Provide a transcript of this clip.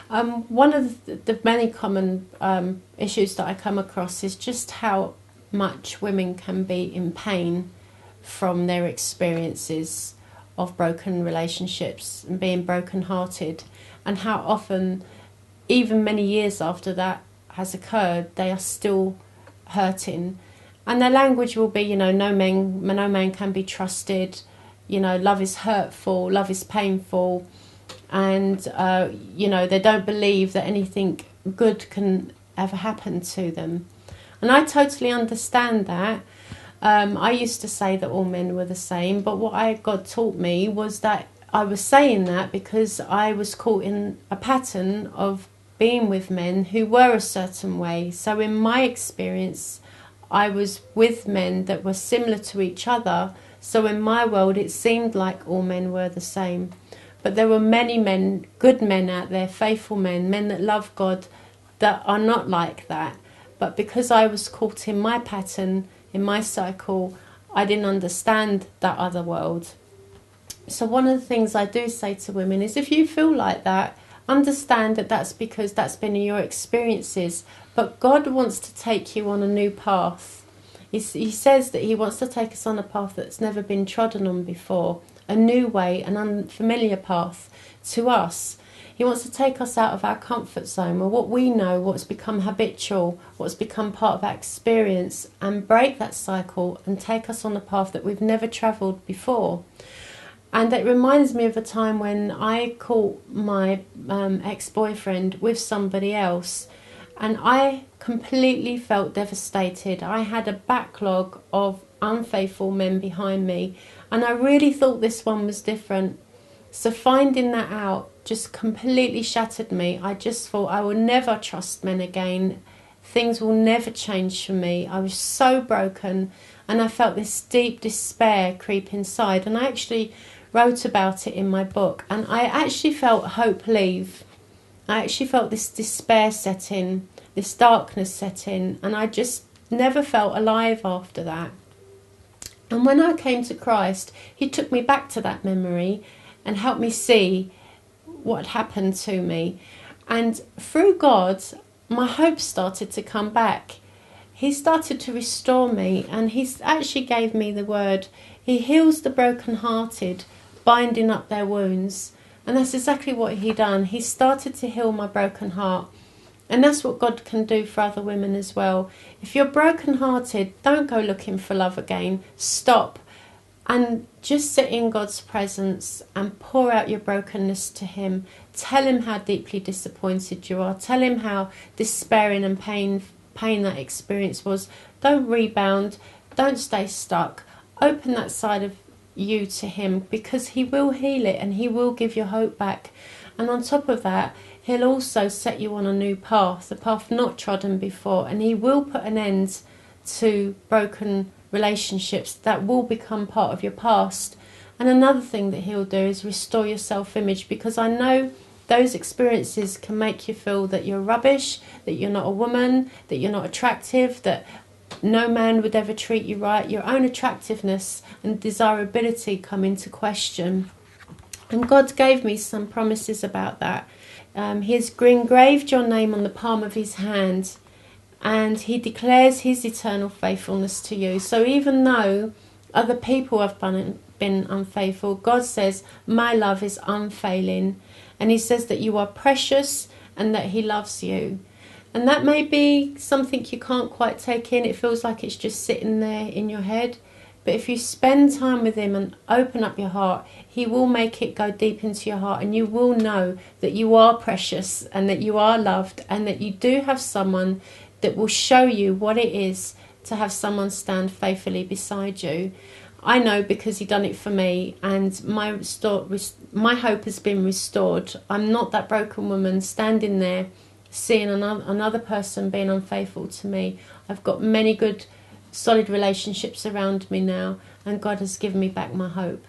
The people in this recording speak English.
One of the many common issues that I come across is just how much women can be in pain from their experiences of broken relationships and being broken-hearted, and how often, even many years after that has occurred, they are still hurting. And their language will be, no man can be trusted, love is hurtful, love is painful, and they don't believe that anything good can ever happen to them. And I totally understand that. I used to say that all men were the same, but what God taught me was that I was saying that because I was caught in a pattern of being with men who were a certain way. So in my experience, I was with men that were similar to each other. So in my world, it seemed like all men were the same. But there were many men, good men out there, faithful men, men that love God, that are not like that. But because I was caught in my pattern, in my cycle, I didn't understand that other world. So one of the things I do say to women is, if you feel like that, understand that that's because that's been in your experiences. But God wants to take you on a new path. He says that he wants to take us on a path that's never been trodden on before. A new way, an unfamiliar path to us. He wants to take us out of our comfort zone, or what we know, what's become habitual, what's become part of our experience, and break that cycle and take us on a path that we've never travelled before. And it reminds me of a time when I caught my ex-boyfriend with somebody else, and I completely felt devastated. I had a backlog of unfaithful men behind me, and I really thought this one was different. So finding that out just completely shattered me. I just thought I will never trust men again. Things will never change for me. I was so broken, and I felt this deep despair creep inside. And I actually wrote about it in my book, and I actually felt hope leave. I actually felt this despair set in, this darkness set in, and I just never felt alive after that. And when I came to Christ, he took me back to that memory and helped me see what happened to me. And through God, my hope started to come back. He started to restore me, and he actually gave me the word. He heals the brokenhearted, binding up their wounds. And that's exactly what he done. He started to heal my broken heart. And that's what God can do for other women as well. If you're brokenhearted, don't go looking for love again. Stop and just sit in God's presence and pour out your brokenness to him. Tell him how deeply disappointed you are. Tell him how despairing and pain that experience was. Don't rebound. Don't stay stuck. Open that side of you to him, because he will heal it and he will give your hope back. And on top of that, he'll also set you on a new path, a path not trodden before, and he will put an end to broken relationships that will become part of your past. And another thing that he'll do is restore your self-image, because I know those experiences can make you feel that you're rubbish, that you're not a woman, that you're not attractive, that no man would ever treat you right. Your own attractiveness and desirability come into question. And God gave me some promises about that. He has engraved your name on the palm of his hand, and he declares his eternal faithfulness to you. So even though other people have been unfaithful, God says, my love is unfailing. And he says that you are precious and that he loves you. And that may be something you can't quite take in. It feels like it's just sitting there in your head. But if you spend time with him and open up your heart, he will make it go deep into your heart, and you will know that you are precious and that you are loved, and that you do have someone that will show you what it is to have someone stand faithfully beside you. I know, because he done it for me, and my hope has been restored. I'm not that broken woman standing there seeing another person being unfaithful to me. I've got many good solid relationships around me now, and God has given me back my hope.